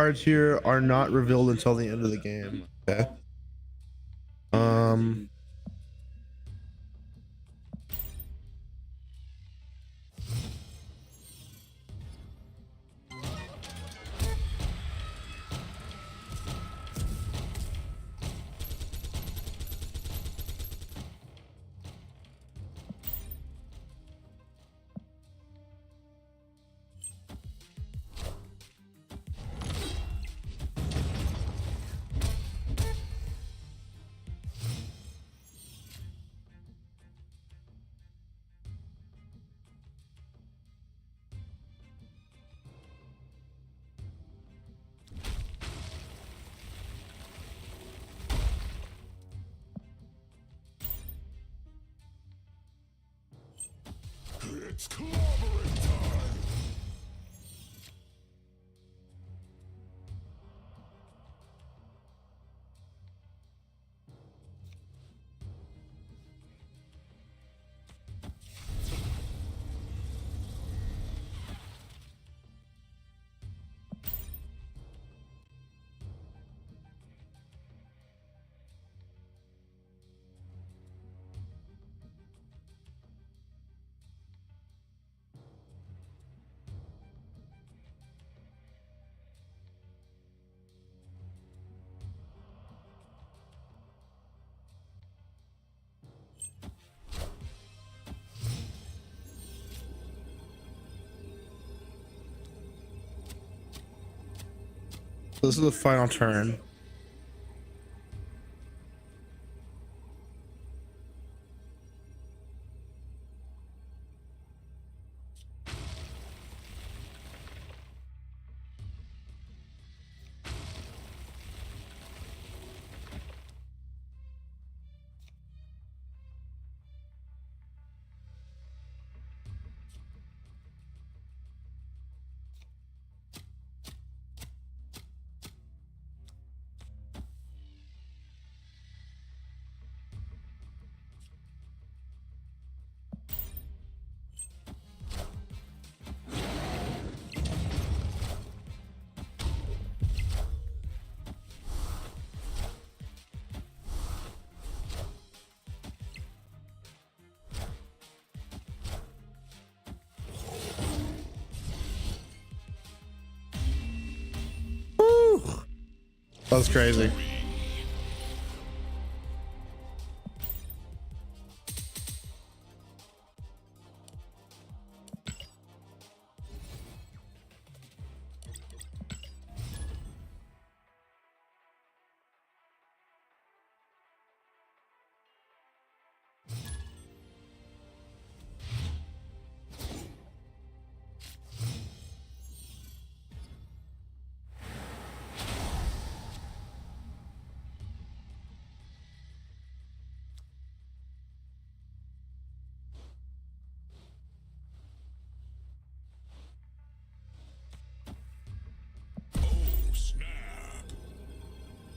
cards here are not revealed until the end of the game. Okay. It's clobbering time! This is the final turn. Woo! That was crazy.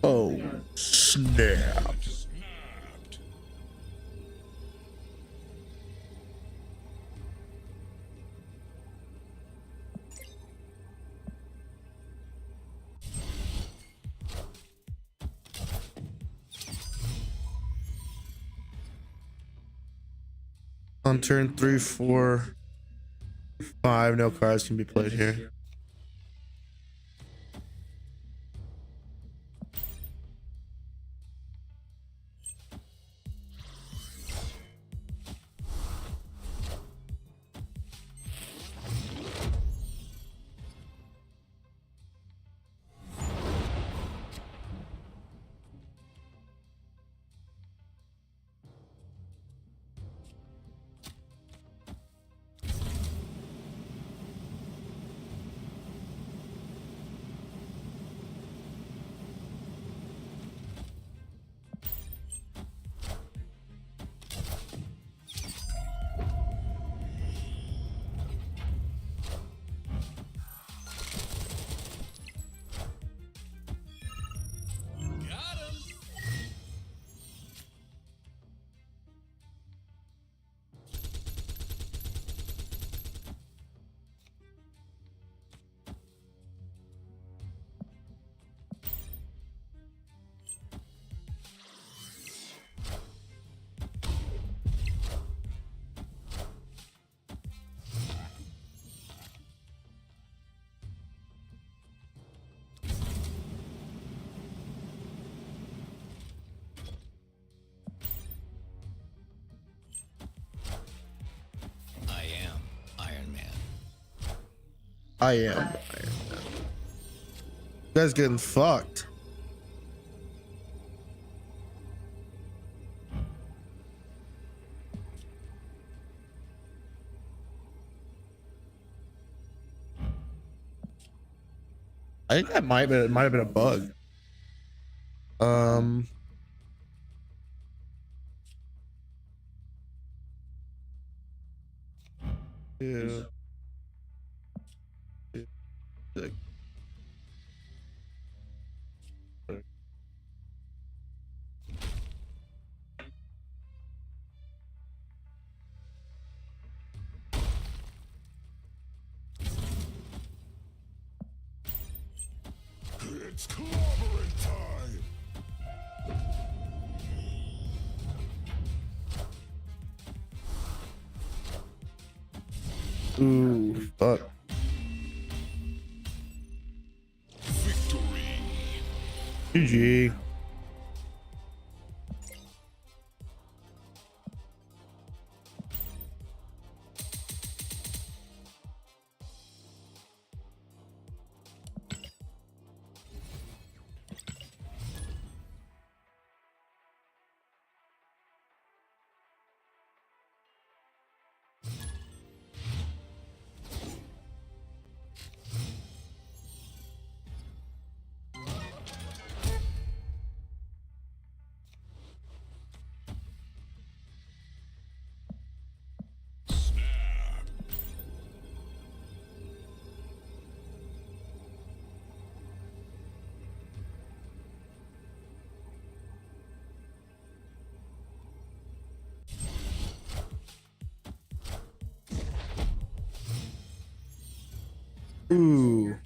Oh, snap. Snapped. On turn 3, 4, 5, no cards can be played here. I am. You guys getting fucked. I think that might have been a bug. Um, yeah. It's clobbering time. Ooh, fuck. Victory. GG. Ooh.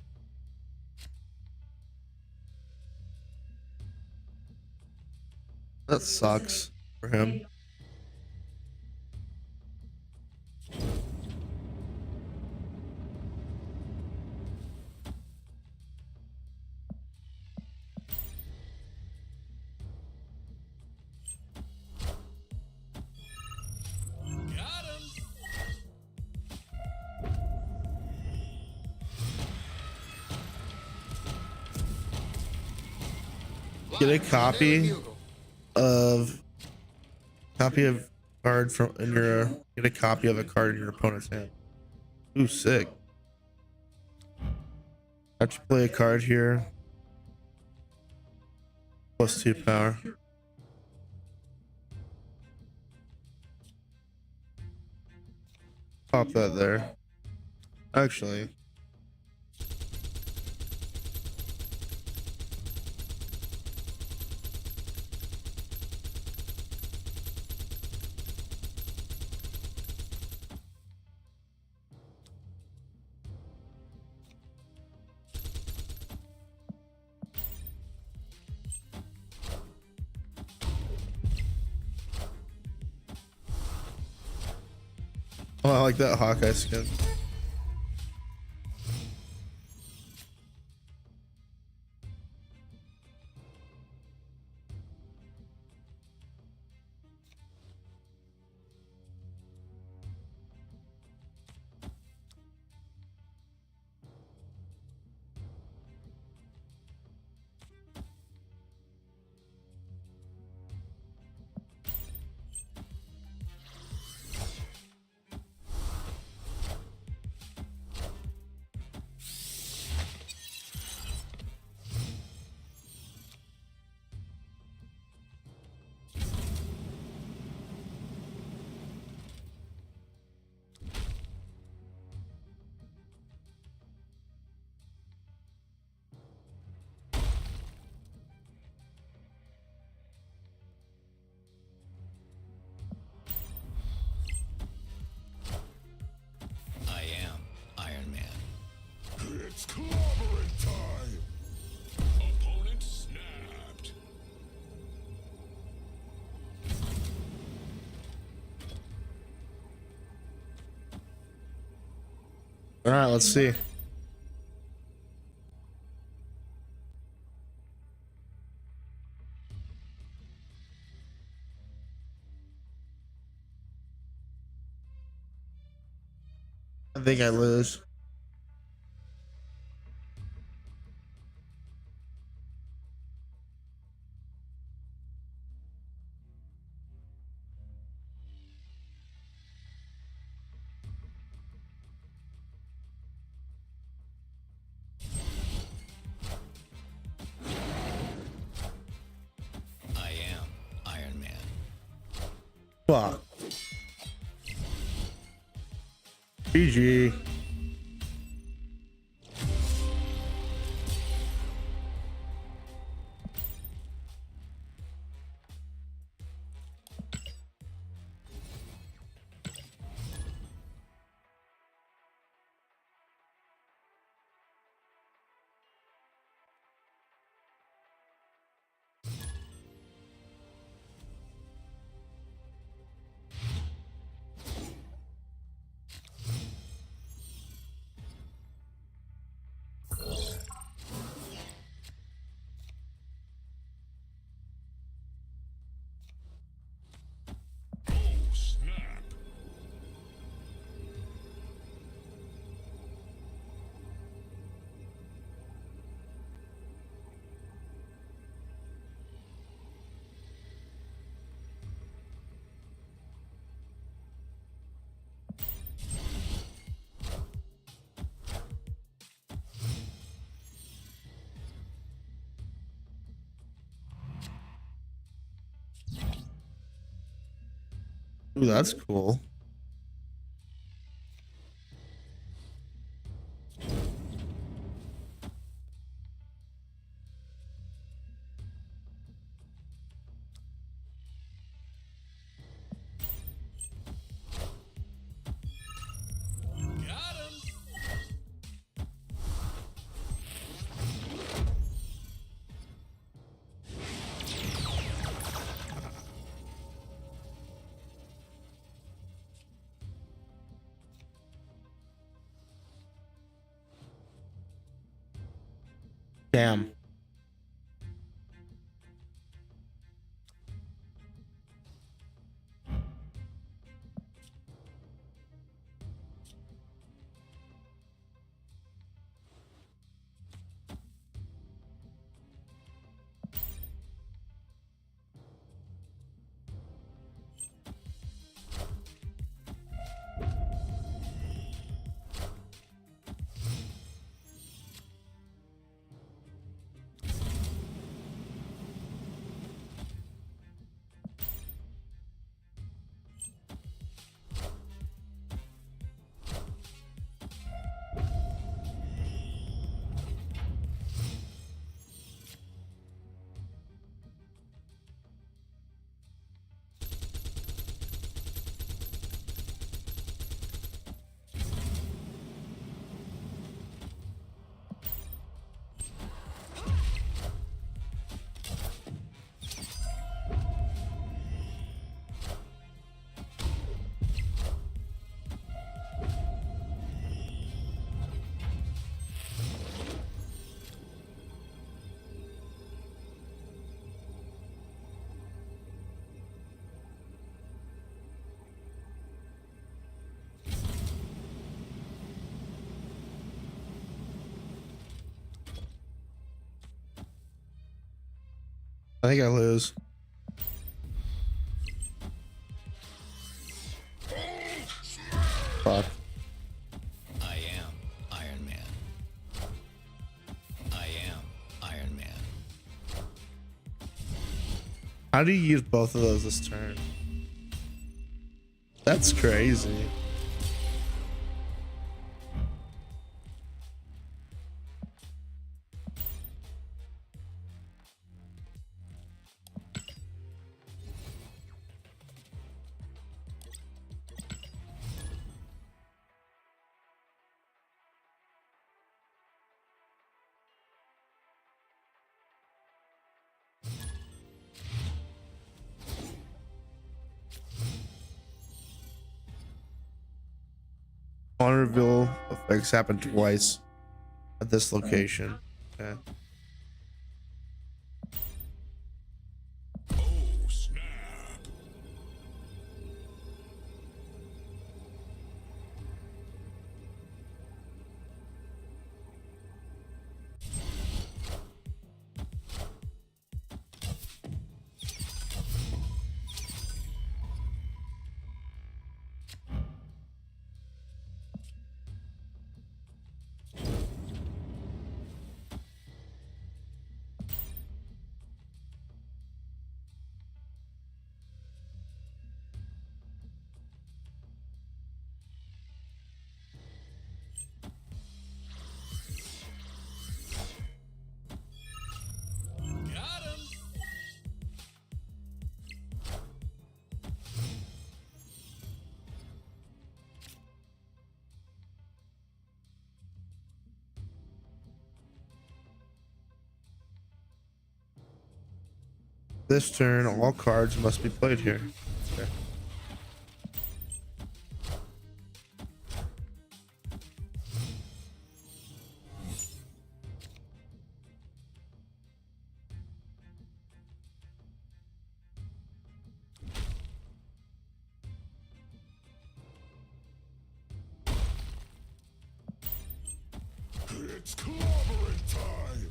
That sucks for him. Got him. Get a of copy of card from in your get a copy of a card in your opponent's hand. Ooh, sick. Have to play a card here. +2 power. Pop that there. Actually, oh, I like that Hawkeye skin. I am Iron Man. It's clobbering time. Opponent snapped. All right, let's see. I think I lose. Fuck. GG. Oh, snap. Ooh, that's cool. Got him. Damn. I think I lose. Fuck. I am Iron Man. I am Iron Man. How do you use both of those this turn? That's crazy. On reveal effects happen twice at this location. Okay. Oh, snap. This turn, all cards must be played here. Okay. It's clobbering time.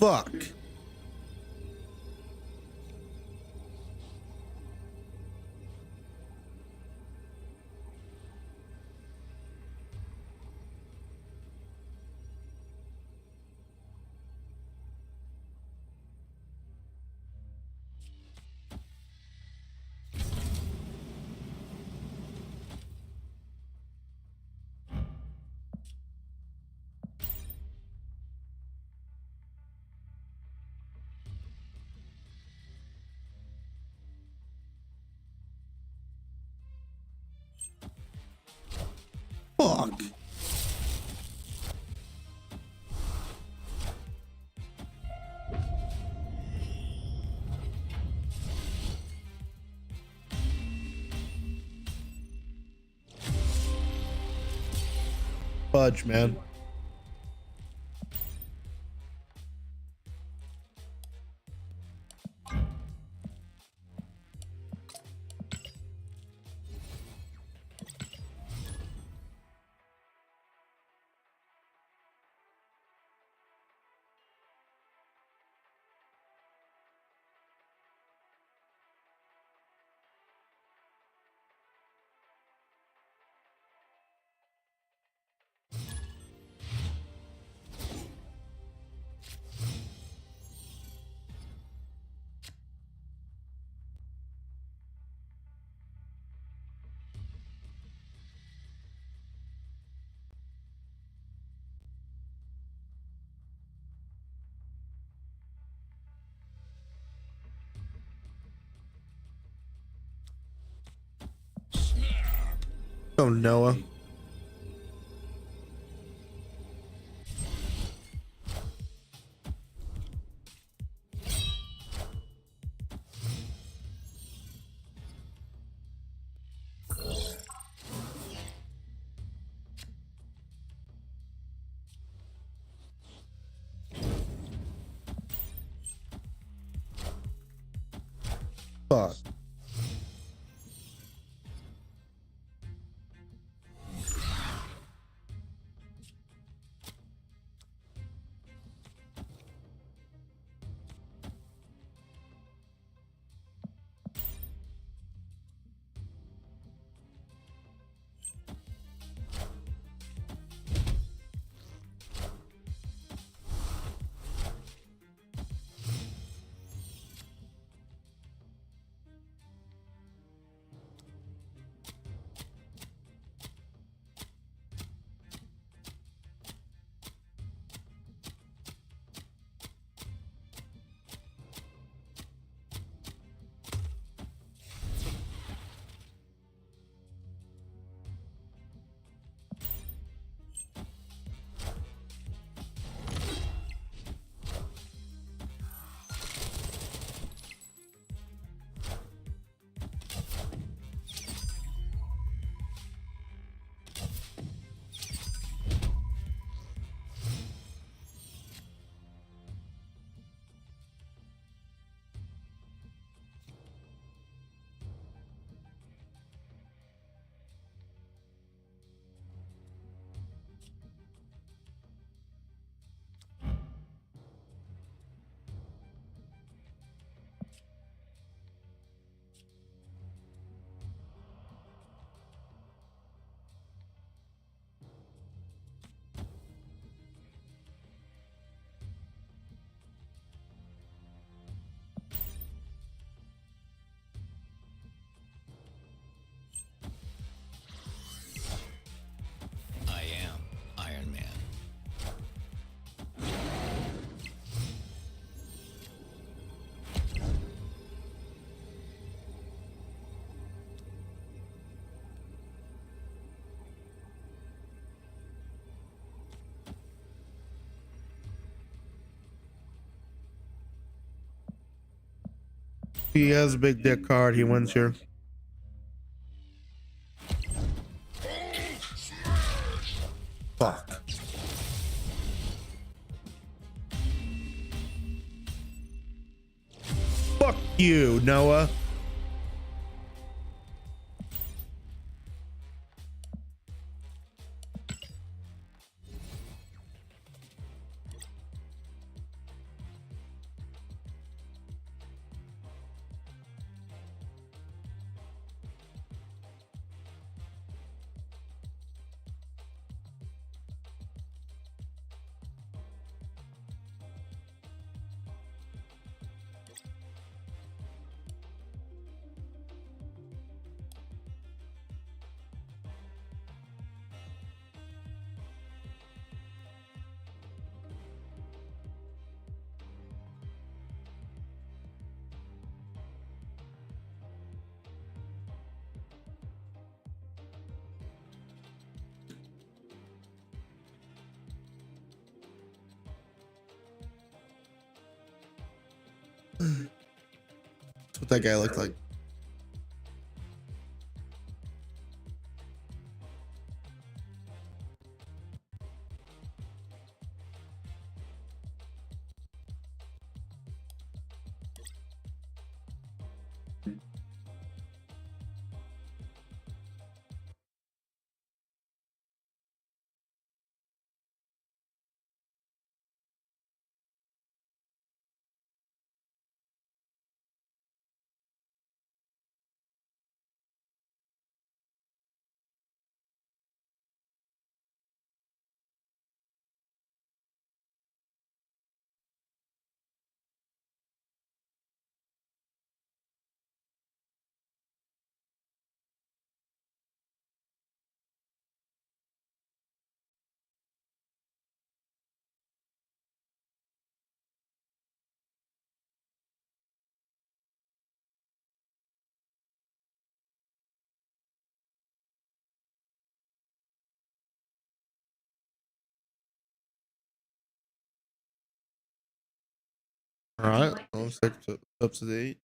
Fuck. Fuck. Fudge, man. Oh, Noah. Fuck. He has a big dick card. He wins here. Fuck. Fuck you, Noah. That's what that guy looked like. All right, well, let's take it up to the 8.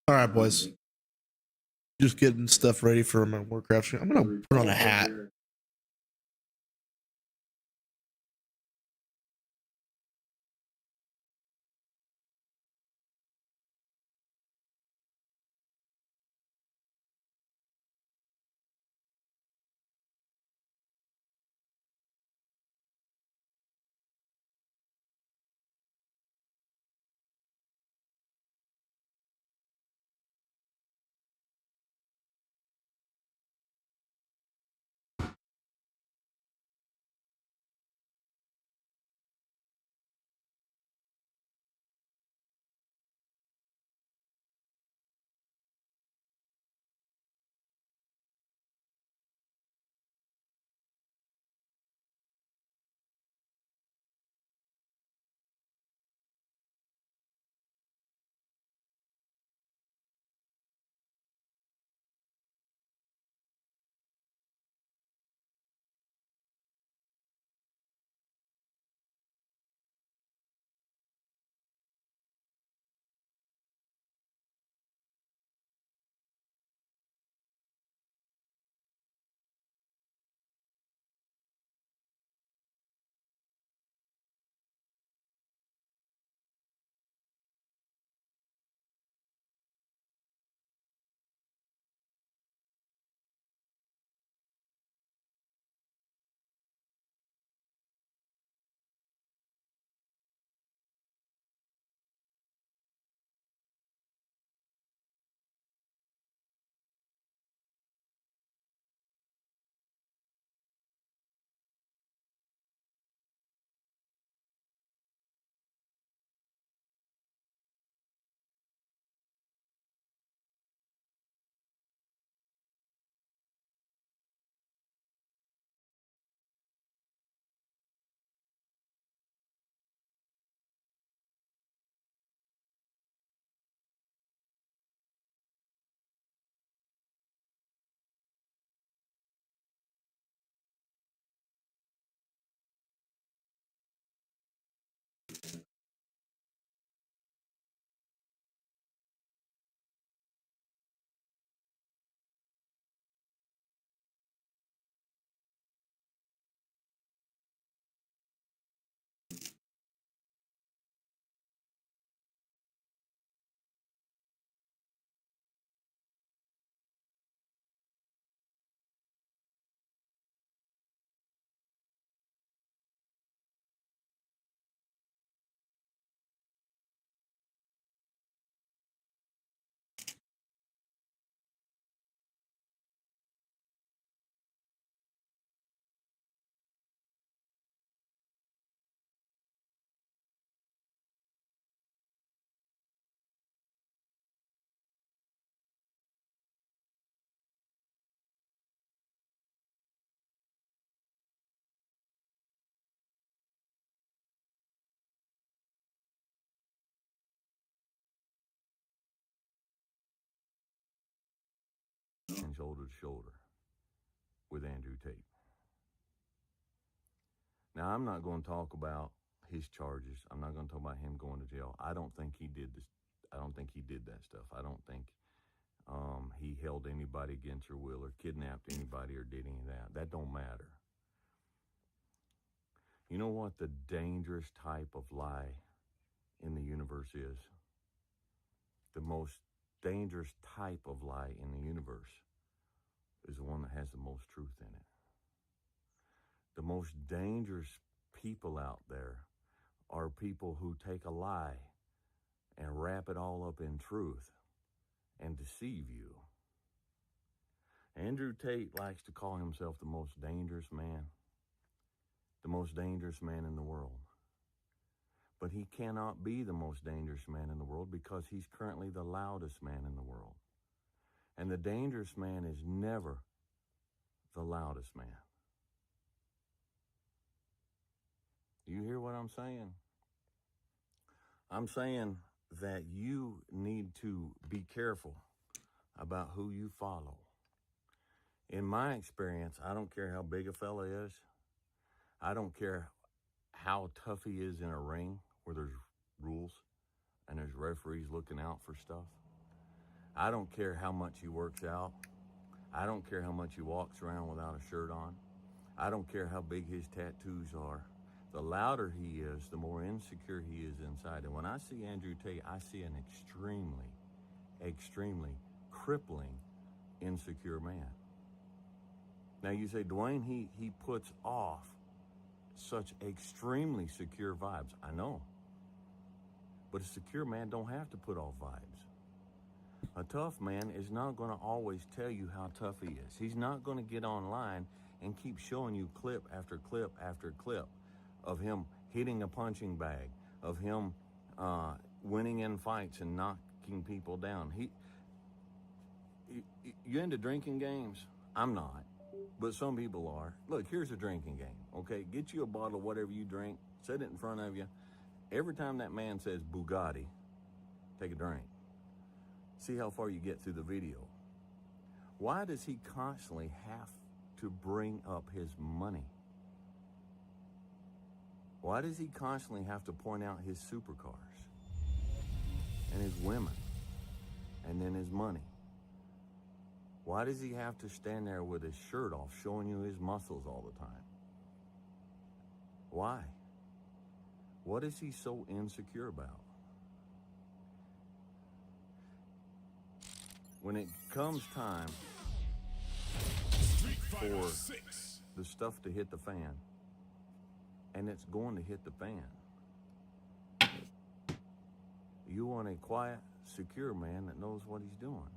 All right, boys. Just getting stuff ready for my Warcraft stream. I'm gonna put on a hat. shoulder with Andrew Tate. Now, I'm not going to talk about his charges. I'm not going to talk about him going to jail. I don't think he did this. I don't think he did that stuff. I don't think he held anybody against their will or kidnapped anybody or did any of that. That don't matter. You know what the dangerous type of lie in the universe is? The most dangerous type of lie in the universe is the one that has the most truth in it. The most dangerous people out there are people who take a lie and wrap it all up in truth and deceive you. Andrew Tate likes to call himself the most dangerous man in the world. But he cannot be the most dangerous man in the world because he's currently the loudest man in the world. And the dangerous man is never the loudest man. Do you hear what I'm saying? I'm saying that you need to be careful about who you follow. In my experience, I don't care how big a fella is. I don't care how tough he is in a ring where there's rules and there's referees looking out for stuff. I don't care how much he works out. I don't care how much he walks around without a shirt on. I don't care how big his tattoos are. The louder he is, the more insecure he is inside. And when I see Andrew Tate, I see an extremely, extremely crippling, insecure man. Now you say, Dwayne, he puts off such extremely secure vibes. I know. But a secure man don't have to put off vibes. A tough man is not going to always tell you how tough he is. He's not going to get online and keep showing you clip after clip after clip of him hitting a punching bag, of him winning in fights and knocking people down. You into drinking games? I'm not, but some people are. Look, here's a drinking game, okay? Get you a bottle of whatever you drink, set it in front of you. Every time that man says Bugatti, take a drink. See how far you get through the video. Why does he constantly have to bring up his money? Why does he constantly have to point out his supercars and his women and then his money? Why does he have to stand there with his shirt off showing you his muscles all the time? Why? What is he so insecure about? When it comes time for the stuff to hit the fan, and it's going to hit the fan, you want a quiet, secure man that knows what he's doing.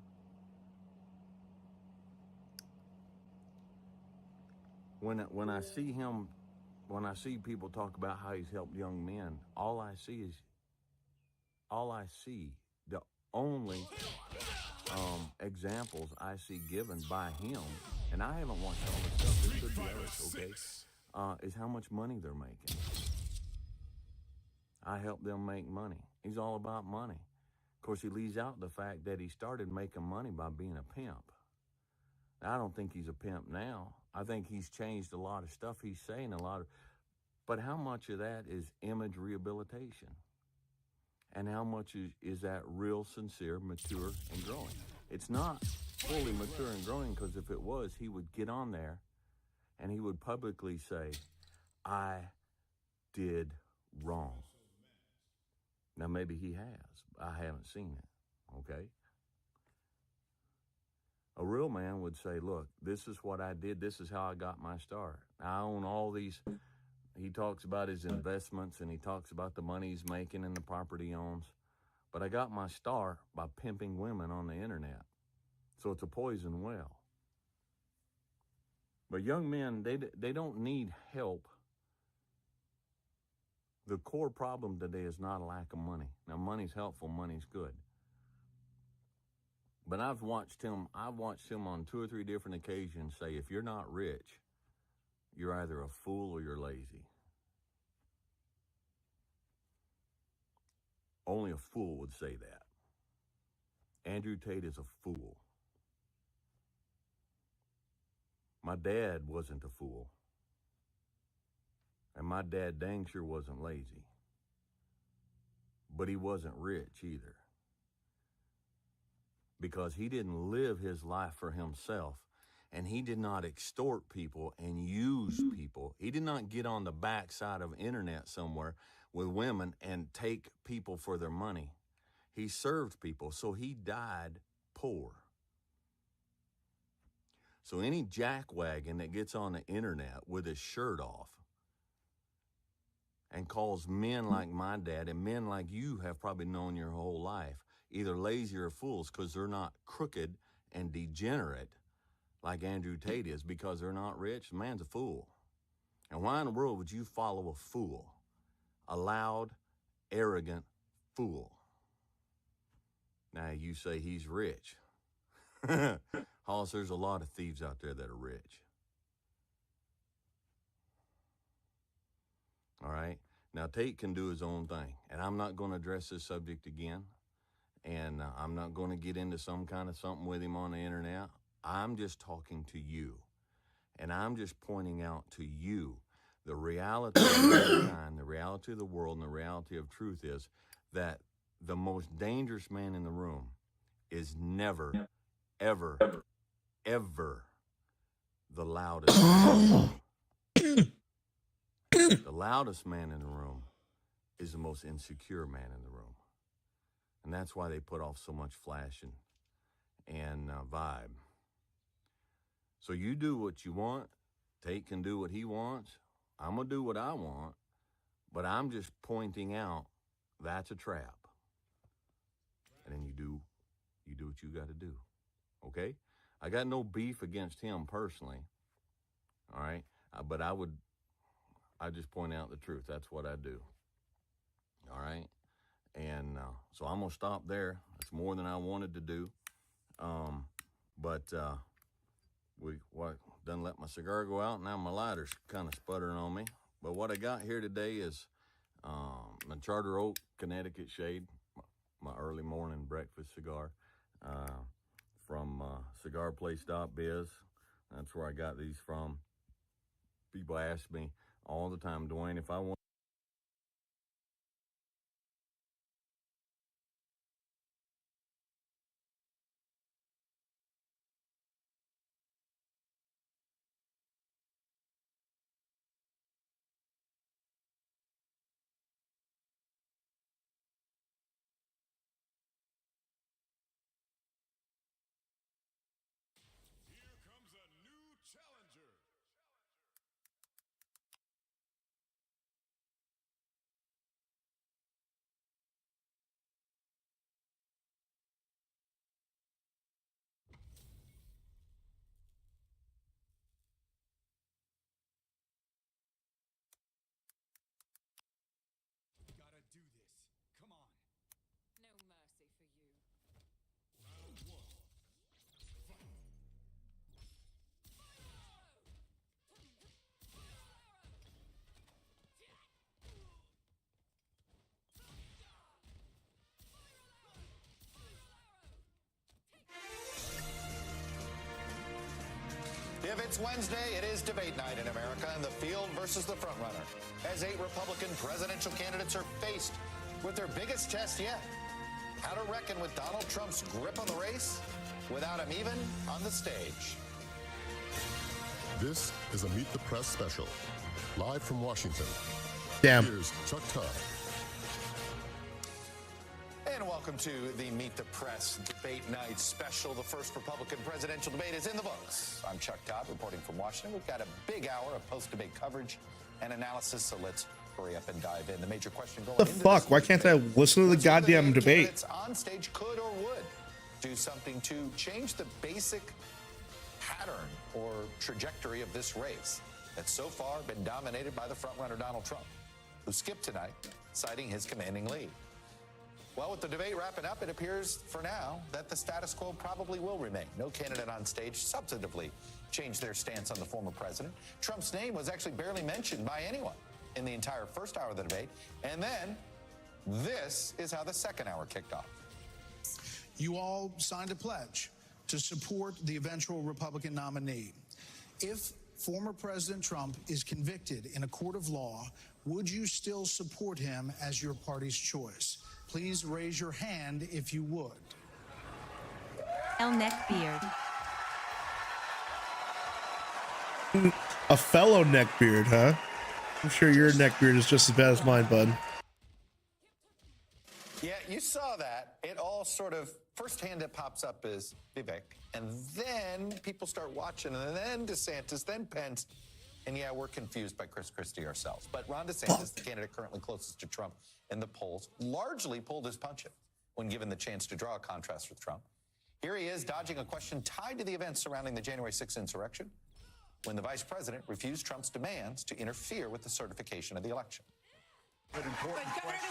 When I see people talk about how he's helped young men, the only examples I see given by him, and I haven't watched all this stuff, there could be others, okay, is how much money they're making. I help them make money. He's all about money. Of course, he leaves out the fact that he started making money by being a pimp. Now, I don't think he's a pimp now. I think he's changed a lot of stuff. He's saying but how much of that is image rehabilitation? And how much is that real, sincere, mature, and growing? It's not fully mature and growing, because if it was, he would get on there and he would publicly say, I did wrong. Now, maybe he has. I haven't seen it, okay? A real man would say, look, this is what I did. This is how I got my start. I own all these. He talks about his investments and he talks about the money he's making and the property he owns. But I got my start by pimping women on the internet. So it's a poison well. But young men, they don't need help. The core problem today is not a lack of money. Now, money's helpful, money's good. But I've watched him on 2 or 3 different occasions say, if you're not rich, you're either a fool or you're lazy. Only a fool would say that. Andrew Tate is a fool. My dad wasn't a fool. And my dad dang sure wasn't lazy. But he wasn't rich either. Because he didn't live his life for himself. And he did not extort people and use people. He did not get on the backside of internet somewhere with women and take people for their money. He served people, so he died poor. So any jackwagon that gets on the internet with his shirt off and calls men like my dad and men like you have probably known your whole life either lazy or fools because they're not crooked and degenerate like Andrew Tate is because they're not rich, the man's a fool. And why in the world would you follow a fool? A loud, arrogant fool. Now you say he's rich. Hollis, there's a lot of thieves out there that are rich. All right? Now Tate can do his own thing. And I'm not going to address this subject again. And I'm not going to get into some kind of something with him on the internet. I'm just talking to you. And I'm just pointing out to you the reality of mankind, the reality of the world, and the reality of truth is that the most dangerous man in the room is never, ever, ever the loudest man. The loudest man in the room is the most insecure man in the room. And that's why they put off so much flash and vibe. So you do what you want. Tate can do what he wants. I'm going to do what I want. But I'm just pointing out that's a trap. And then you do what you got to do. Okay? I got no beef against him personally. All right? But I just point out the truth. That's what I do. All right? And so I'm going to stop there. That's more than I wanted to do. But done let my cigar go out. Now my lighter's kind of sputtering on me. But what I got here today is my Charter Oak Connecticut Shade, my early morning breakfast cigar from cigarplace.biz. That's where I got these from. People ask me all the time, Dwayne, if I want Here comes a new challenger. Gotta do this. Come on. No mercy for you. Round one. Fight. If it's Wednesday, it is debate night in America in the field versus the frontrunner, as 8 Republican presidential candidates are faced with their biggest test yet. How to reckon with Donald Trump's grip on the race without him even on the stage. This is a Meet the Press special. Live from Washington. Damn. Here's Chuck Todd. And welcome to the Meet the Press Debate Night special. The first Republican presidential debate is in the books. I'm Chuck Todd reporting from Washington. We've got a big hour of post-debate coverage and analysis, so let's hurry up and dive in. The major question going The into fuck? this Why can't I listen to the which of goddamn main debate? candidates on stage could or would do something to change the basic pattern or trajectory of this race that's so far been dominated by the frontrunner Donald Trump, who skipped tonight, citing his commanding lead. Well, with the debate wrapping up, it appears for now that the status quo probably will remain. No candidate on stage substantively changed their stance on the former president. Trump's name was actually barely mentioned by anyone in the entire first hour of the debate. And then this is how the second hour kicked off. You all signed a pledge to support the eventual Republican nominee. If former President Trump is convicted in a court of law, would you still support him as your party's choice? Please raise your hand if you would. El Neckbeard. A fellow neckbeard, huh? I'm sure your neckbeard is just as bad as mine, bud. Yeah, you saw that. It all sort of, first hand that pops up is Vivek, and then people start watching, and then DeSantis, then Pence, and yeah, we're confused by Chris Christie ourselves. But Ron DeSantis, the candidate currently closest to Trump in the polls, largely pulled his punches when given the chance to draw a contrast with Trump. Here he is dodging a question tied to the events surrounding the January 6th insurrection, when the vice president refused Trump's demands to interfere with the certification of the election. But Governor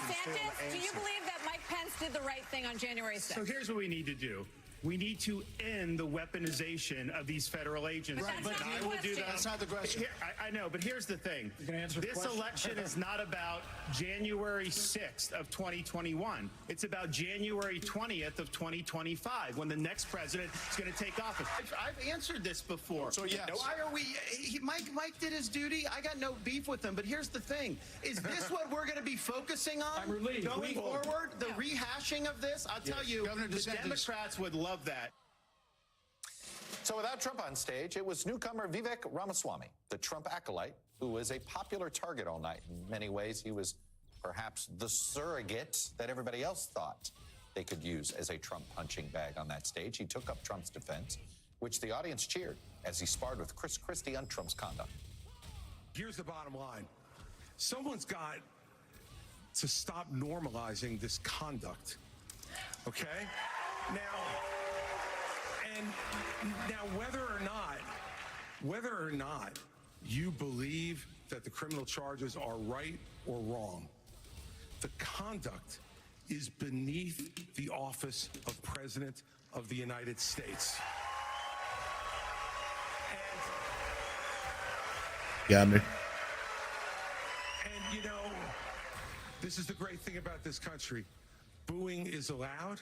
DeSantis, do you believe that Mike Pence did the right thing on January 6th? So here's what we need to do. We need to end the weaponization of these federal agents. Right, but I will do that. That's not the question. I know, but here's the thing. You can answer the this question. election is not about January 6th of 2021. It's about January 20th of 2025, when the next president is going to take office. I've answered this before. So yes. Why are we? Mike did his duty. I got no beef with him. But here's the thing: is this what we're going to be focusing on I'm relieved. going forward? The rehashing of this? I'll tell you, Governor the DeSantis. Democrats would love that. So without Trump on stage, it was newcomer Vivek Ramaswamy, the Trump acolyte, who was a popular target all night. In many ways, he was perhaps the surrogate that everybody else thought they could use as a Trump punching bag on that stage. He took up Trump's defense, which the audience cheered as he sparred with Chris Christie on Trump's conduct. Here's the bottom line. Someone's got to stop normalizing this conduct. Okay? Now, whether or not you believe that the criminal charges are right or wrong, the conduct is beneath the office of President of the United States. Got me. And you know, this is the great thing about this country. Booing is allowed,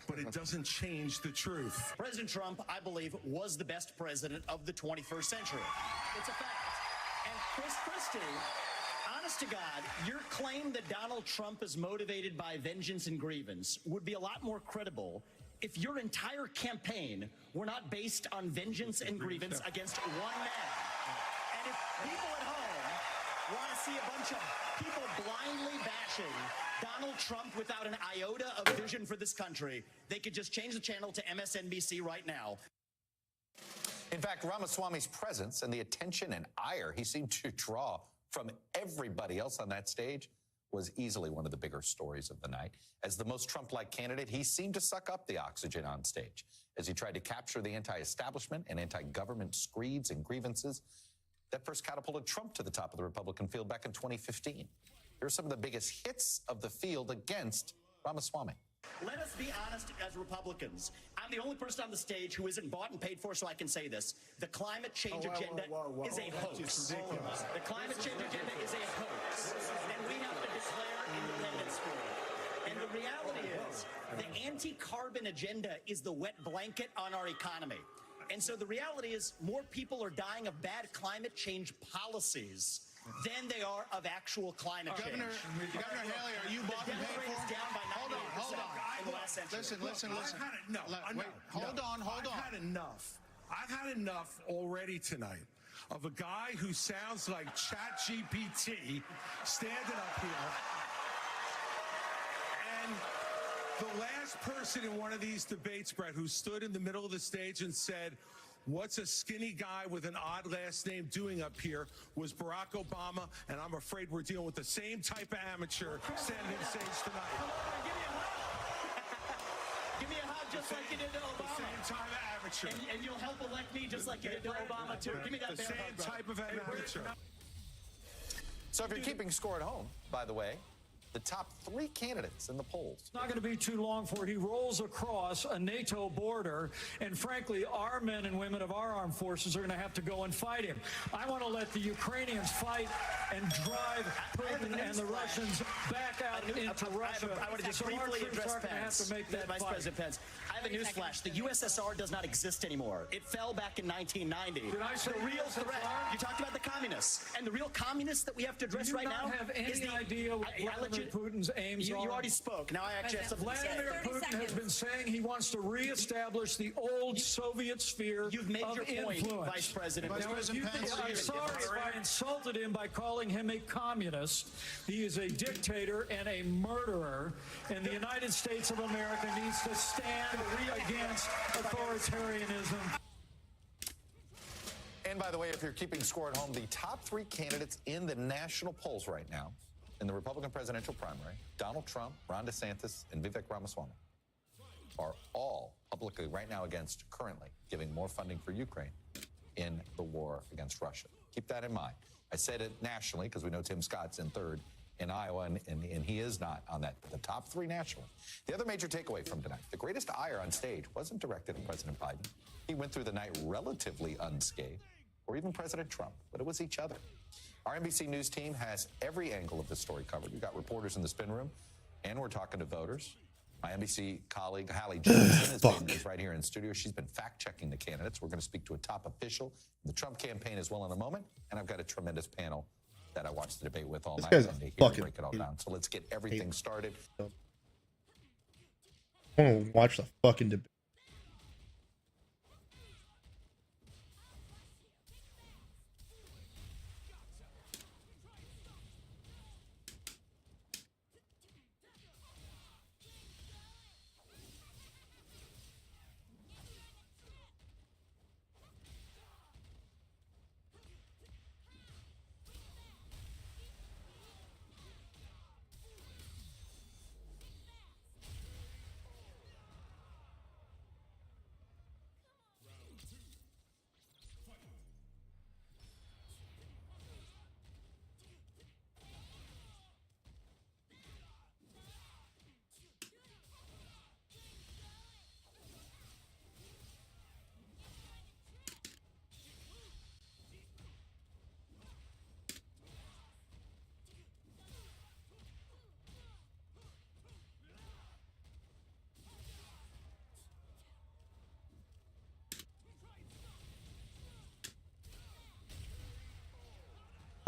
but it doesn't change the truth. President Trump, I believe, was the best president of the 21st century. It's a fact. And Chris Christie, honest to God, your claim that Donald Trump is motivated by vengeance and grievance would be a lot more credible if your entire campaign were not based on vengeance and grievance against one man. And if people at home want to see a bunch of people blindly bashing Donald Trump without an iota of vision for this country, they could just change the channel to MSNBC right now. In fact, Ramaswamy's presence and the attention and ire he seemed to draw from everybody else on that stage was easily one of the bigger stories of the night. As the most Trump-like candidate, he seemed to suck up the oxygen on stage as he tried to capture the anti-establishment and anti-government screeds and grievances that first catapulted Trump to the top of the Republican field back in 2015. Here are some of the biggest hits of the field against Ramaswamy. Let us be honest as Republicans. I'm the only person on the stage who isn't bought and paid for, so I can say this. The climate change agenda is a hoax. The climate change agenda is a hoax. And we have to declare independence for it. And the reality is, the anti-carbon agenda is the wet blanket on our economy. And so the reality is, more people are dying of bad climate change policies than they are of actual climate change. Governor Haley, are you bought and paid for? Down by 98% in the last century. Listen. Hold on. I've had enough already tonight of a guy who sounds like ChatGPT standing up here. And the last person in one of these debates, Brett, who stood in the middle of the stage and said, "What's a skinny guy with an odd last name doing up here?" was Barack Obama, and I'm afraid we're dealing with the same type of amateur standing on stage tonight. Come on, give me a hug just like you did to Obama. The same type of amateur. And you'll help elect me just like you did to Obama, too. Give me that The bear same hug, bro. type of amateur. So if you're keeping score at home, by the way, the top 3 candidates in the polls. It's not going to be too long before he rolls across a NATO border, and frankly, our men and women of our armed forces are going to have to go and fight him. I want to let the Ukrainians fight and drive Putin and the Russians back out into Russia. I want to just so our briefly troops address aren't going to have Pence. to make that Vice fight. President Pence, I have a newsflash. The USSR does not exist anymore. It fell back in 1990. Did I say the real USSR? threat? You talked about the communists, and the real communists that we have to address right now. Do you not have any is the, idea what Vladimir Putin's aims you are? already spoke. Now I actually have something to say. Vladimir Putin has been saying he wants to reestablish the old Soviet sphere You've made of your point, influence. Vice President. Vice President Pence. I'm sorry if I insulted him by calling him a communist. He is a dictator and a murderer, and the United States of America needs to stand against authoritarianism. And by the way, if you're keeping score at home, the top 3 candidates in the national polls right now in the Republican presidential primary, Donald Trump, Ron DeSantis, and Vivek Ramaswamy, are all publicly right now currently giving more funding for Ukraine in the war against Russia. Keep that in mind. I said it nationally because we know Tim Scott's in 3rd in Iowa, and he is not on that. The top 3 nationally. The other major takeaway from tonight, the greatest ire on stage wasn't directed at President Biden. He went through the night relatively unscathed, or even President Trump, but it was each other. Our NBC News team has every angle of this story covered. We've got reporters in the spin room, and we're talking to voters. My NBC colleague, Hallie Johnson, is right here in studio. She's been fact-checking the candidates. We're going to speak to a top official in the Trump campaign as well in a moment. And I've got a tremendous panel that I watched the debate with all night and to break it all down. So let's get everything started. I want to watch the fucking debate.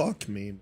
Fuck me.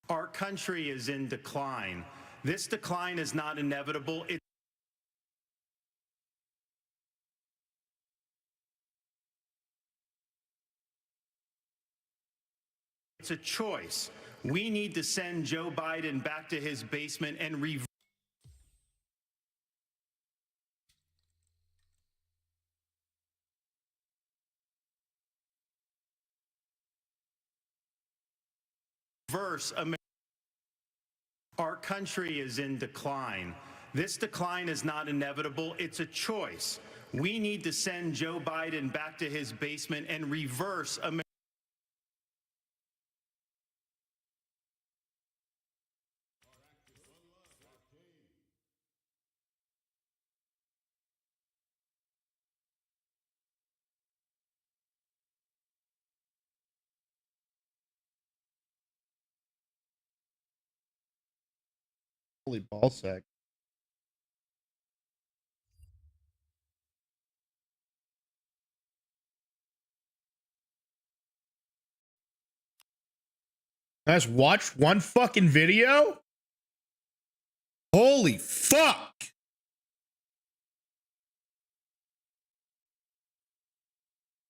Our country is in decline. This decline is not inevitable. It's a choice. We need to send Joe Biden back to his basement and reverse America. Our country is in decline. This decline is not inevitable. It's a choice. We need to send Joe Biden back to his basement and reverse America. Holy ball sack. Guys, watch one fucking video? Holy fuck!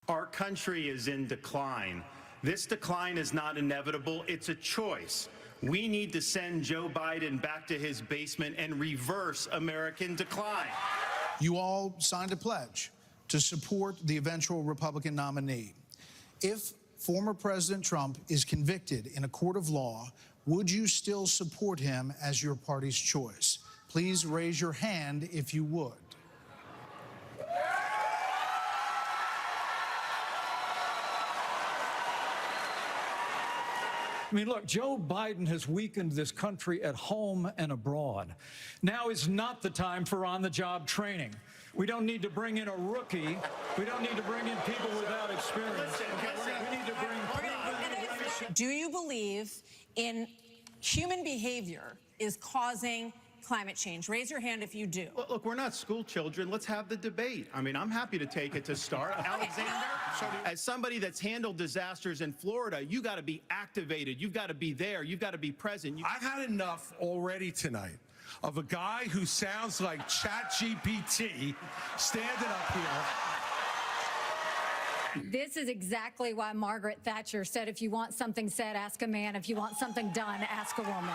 Our country is in decline. This decline is not inevitable. It's a choice. We need to send Joe Biden back to his basement and reverse American decline. You all signed a pledge to support the eventual Republican nominee. If former President Trump is convicted in a court of law, would you still support him as your party's choice? Please raise your hand if you would. I mean, look, Joe Biden has weakened this country at home and abroad. Now is not the time for on-the-job training. We don't need to bring in a rookie. We don't need to bring in people without experience. We need to bring proven leadership. Do you believe in human behavior is causing climate change? Raise your hand if you do. Well, look, we're not school children. Let's have the debate. I mean, I'm happy to take it to start. Alexander, as somebody that's handled disasters in Florida, you got to be activated. You've got to be there. You've got to be present. I've had enough already tonight of a guy who sounds like ChatGPT standing up here. This is exactly why Margaret Thatcher said, if you want something said, ask a man. If you want something done, ask a woman.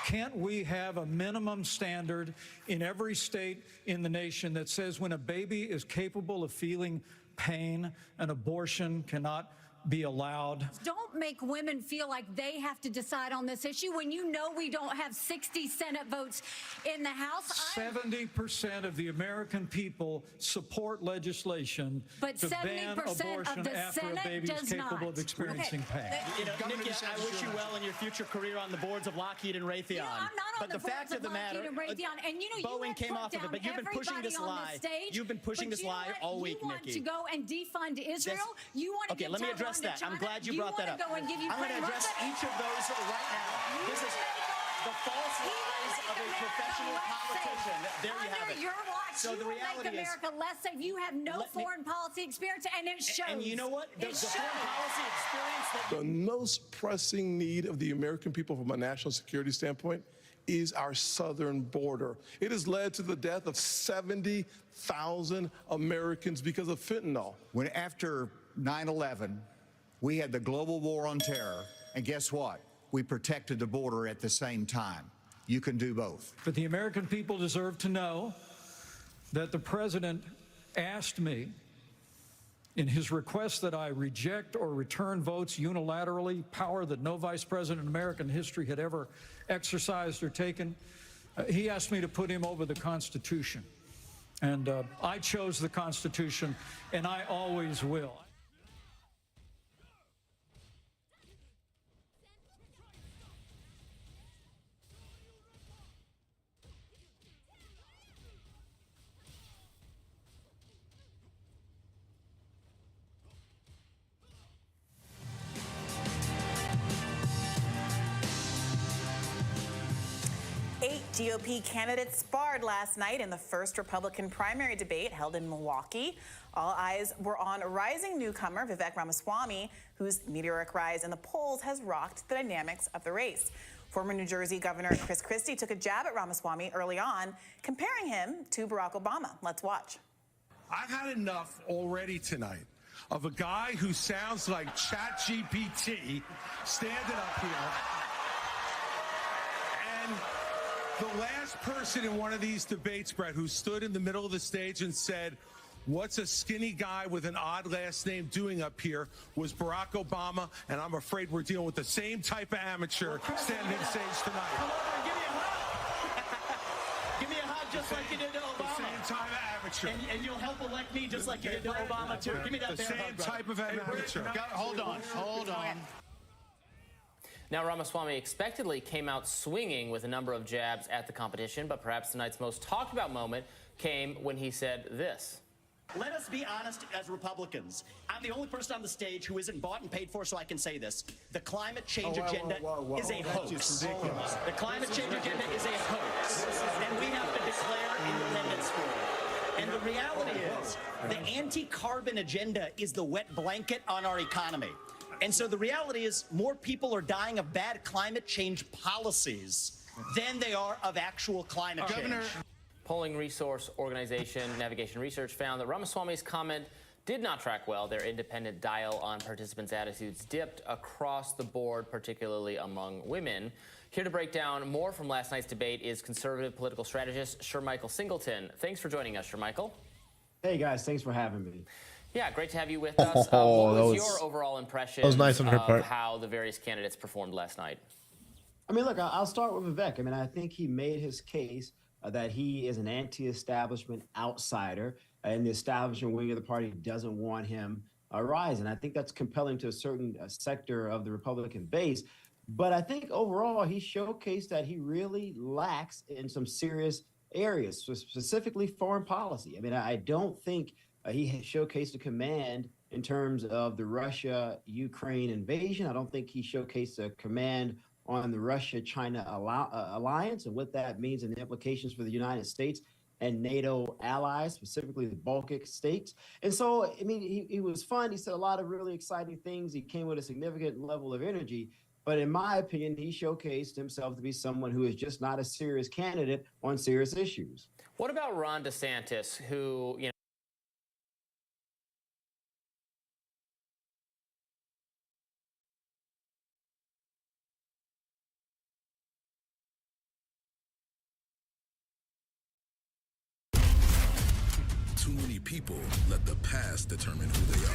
Can't we have a minimum standard in every state in the nation that says when a baby is capable of feeling pain, an abortion cannot be allowed? Don't make women feel like they have to decide on this issue when you know we don't have 60 Senate votes in the House. 70% of the American people support legislation But to ban 70% abortion of the after Senate a baby is does capable not. of experiencing pain. You know, Nikki, I wish you well in your future career on the boards of Lockheed and Raytheon. You know, I'm not but on the fact boards of the matter, Lockheed and Raytheon. And you know, Boeing you came off of it, but you've been pushing this lie. You've been pushing this lie all week, You want Nikki. to go and defund Israel? You want to Okay, give let me Taiwan address to that. China? I'm glad you brought that up. Go and give I'm going to Ukraine address weapons? each of those right now. This is the false lies of a professional politician. There you have it. Your watch, So the reality make America less safe. You have no foreign policy experience, and it shows. And you know what? The foreign policy experience that The most pressing need of the American people from a national security standpoint is our southern border. It has led to the death of 70,000 Americans because of fentanyl. When after 9/11, we had the global war on terror, and guess what? We protected the border at the same time. You can do both. But the American people deserve to know that the president asked me in his request that I reject or return votes unilaterally, power that no vice president in American history had ever exercised or taken. He asked me to put him over the Constitution. And I chose the Constitution, and I always will. 8 GOP candidates sparred last night in the first Republican primary debate held in Milwaukee. All eyes were on rising newcomer Vivek Ramaswamy, whose meteoric rise in the polls has rocked the dynamics of the race. Former New Jersey Governor Chris Christie took a jab at Ramaswamy early on, comparing him to Barack Obama. Let's watch. I've had enough already tonight of a guy who sounds like ChatGPT standing up here. And the last person in one of these debates, Brett, who stood in the middle of the stage and said, "What's a skinny guy with an odd last name doing up here?" was Barack Obama, and I'm afraid we're dealing with the same type of amateur standing on stage tonight. Come over and give me a hug. Give me a hug just like you did to Obama. The same type of amateur. And you'll help elect me just like you did to Obama, too. Give me that the bear same hug, brother. type of amateur. Hold on. Now, Ramaswamy expectedly came out swinging with a number of jabs at the competition, but perhaps tonight's most talked about moment came when he said this. Let us be honest as Republicans. I'm the only person on the stage who isn't bought and paid for, so I can say this. The climate change agenda is a hoax. The climate change agenda is a hoax. And we have to declare independence for it. And the reality is, the anti-carbon agenda is the wet blanket on our economy. And so the reality is, more people are dying of bad climate change policies than they are of actual climate change. Polling resource organization Navigation Research found that Ramaswamy's comment did not track well. Their independent dial on participants' attitudes dipped across the board, particularly among women. Here to break down more from last night's debate is conservative political strategist Shermichael Singleton. Thanks for joining us, Shermichael. Hey, guys. Thanks for having me. Yeah, great to have you with us. What was your overall impression nice on her part. of how the various candidates performed last night? I mean, look, I'll start with Vivek. I mean, I think he made his case that he is an anti-establishment outsider, and the establishment wing of the party doesn't want him rising. I think that's compelling to a certain sector of the Republican base. But I think overall, he showcased that he really lacks in some serious areas, specifically foreign policy. I mean, I don't think he showcased a command in terms of the Russia-Ukraine invasion. I don't think he showcased a command on the Russia-China alliance and what that means and the implications for the United States and NATO allies, specifically the Baltic states. And so, I mean, he was fun. He said a lot of really exciting things. He came with a significant level of energy. But in my opinion, he showcased himself to be someone who is just not a serious candidate on serious issues. What about Ron DeSantis, who, you know, Too many people let the past determine who they are.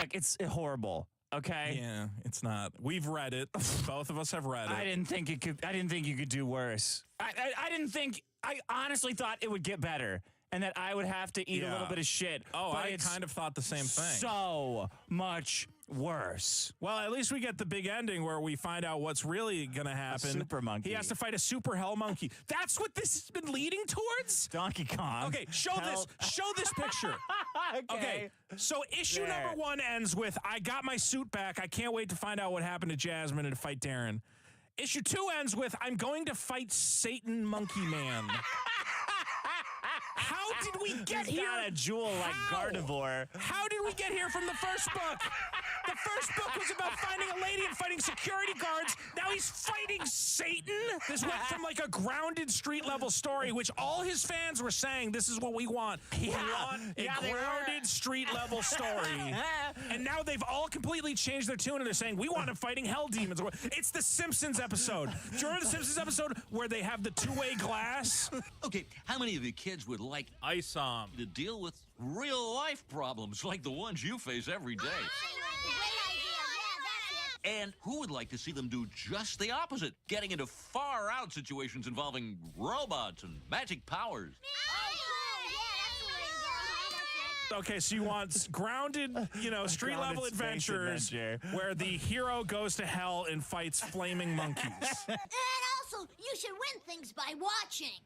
Look, it's horrible. Okay. Yeah, it's not. We've read it. Both of us have read it. I didn't think you could do worse. I honestly thought it would get better, and that I would have to eat a little bit of shit. Oh, but I kind of thought the same thing. So much worse. Well, at least we get the big ending where we find out what's really going to happen. A super monkey. He has to fight a super hell monkey. That's what this has been leading towards? Donkey Kong. Okay, show this picture. Okay, so issue number 1 ends with, I got my suit back. I can't wait to find out what happened to Jasmine and to fight Darren. Issue 2 ends with, I'm going to fight Satan Monkey Man. How did we get He's here? got a jewel like Gardevoir. How did we get here from the first book? The first book was about finding a lady and fighting security guards. Now he's fighting Satan? This went from like a grounded street level story, which all his fans were saying, this is what we want. We want a grounded street level story. And now they've all completely changed their tune and they're saying, we want him fighting hell demons. It's the Simpsons episode. Do you remember the Simpsons episode where they have the two-way glass? Okay, how many of you kids would like to deal with real life problems like the ones you face every day? And who would like to see them do just the opposite, getting into far-out situations involving robots and magic powers? Okay, so you want grounded, street-level adventures where the hero goes to hell and fights flaming monkeys. And also, you should win things by watching.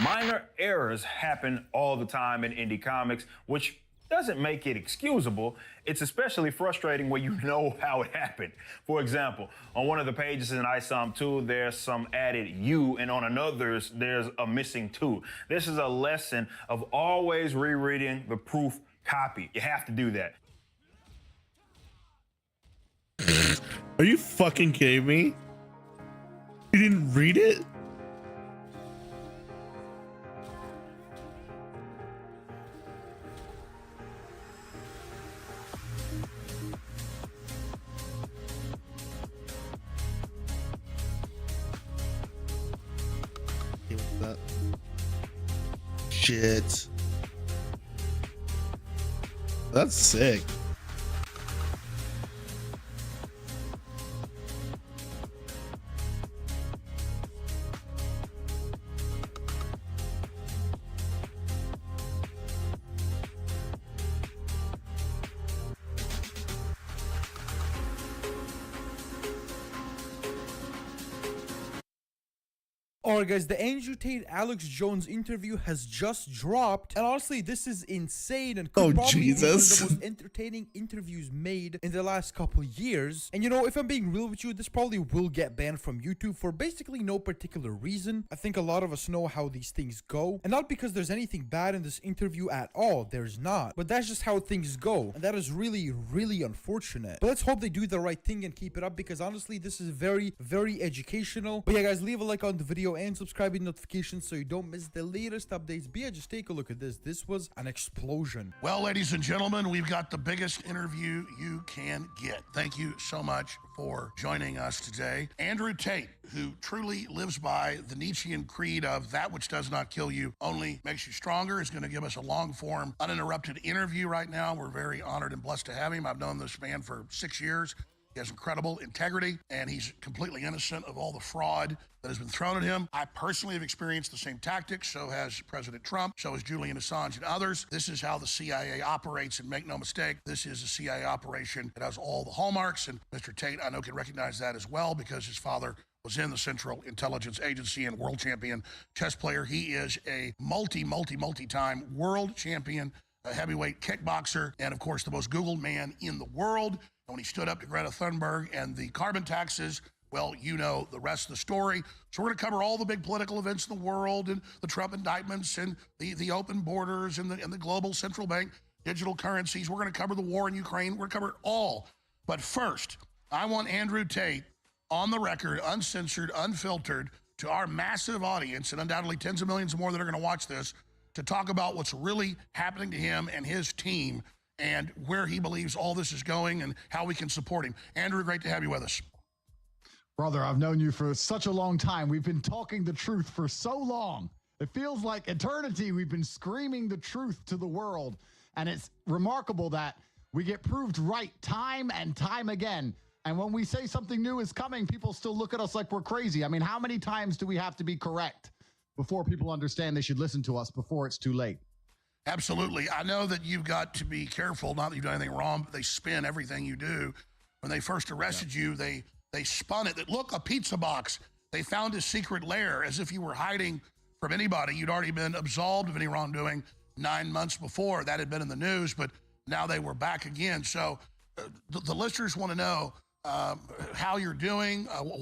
Minor errors happen all the time in indie comics, which doesn't make it excusable. It's especially frustrating when you know how it happened. For example, on one of the pages in ISOM 2, there's some added U, and on another's, there's a missing 2. This is a lesson of always rereading the proof copy. You have to do that. Are you fucking kidding me? You didn't read it? That shit. That's sick. Alright guys, the Andrew Tate Alex Jones interview has just dropped, and honestly this is insane and could probably be one of the most entertaining interviews made in the last couple years. And you know, if I'm being real with you, this probably will get banned from YouTube for basically no particular reason. I think a lot of us know how these things go, and not because there's anything bad in this interview at all, there's not, but that's just how things go, and that is really unfortunate. But let's hope they do the right thing and keep it up, because honestly this is very educational. But yeah guys, leave a like on the video and subscribe with notifications so you don't miss the latest updates. But yeah, just take a look at this. This was an explosion. Well, ladies and gentlemen, we've got the biggest interview you can get. Thank you so much for joining us today. Andrew Tate, who truly lives by the Nietzschean creed of that which does not kill you only makes you stronger, is going to give us a long-form, uninterrupted interview right now. We're very honored and blessed to have him. I've known this man for 6 years. He has incredible integrity, and he's completely innocent of all the fraud that has been thrown at him. I personally have experienced the same tactics. So has President Trump. So has Julian Assange and others. This is how the CIA operates, and make no mistake, this is a CIA operation that has all the hallmarks, and Mr. Tate, I know, can recognize that as well because his father was in the Central Intelligence Agency and world champion chess player. He is a multi-time world champion, a heavyweight kickboxer, and of course, the most Googled man in the world. And when he stood up to Greta Thunberg and the carbon taxes, well, you know the rest of the story. So we're going to cover all the big political events in the world, and the Trump indictments, and the open borders, and the global central bank digital currencies. We're going to cover the war in Ukraine. We're going to cover it all. But first, I want Andrew Tate on the record, uncensored, unfiltered, to our massive audience, and undoubtedly tens of millions more that are going to watch this, to talk about what's really happening to him and his team, and where he believes all this is going, and how we can support him. Andrew, great to have you with us. Brother, I've known you for such a long time. We've been talking the truth for so long. It feels like eternity. We've been screaming the truth to the world. And it's remarkable that we get proved right time and time again. And when we say something new is coming, people still look at us like we're crazy. I mean, how many times do we have to be correct before people understand they should listen to us before it's too late? Absolutely. I know that you've got to be careful, not that you've done anything wrong, but they spin everything you do. When they first arrested you, they spun it that, look, a pizza box. They found his secret lair, as if you were hiding from anybody. You'd already been absolved of any wrongdoing 9 months before. That had been in the news, but now they were back again. So the listeners want to know how you're doing, what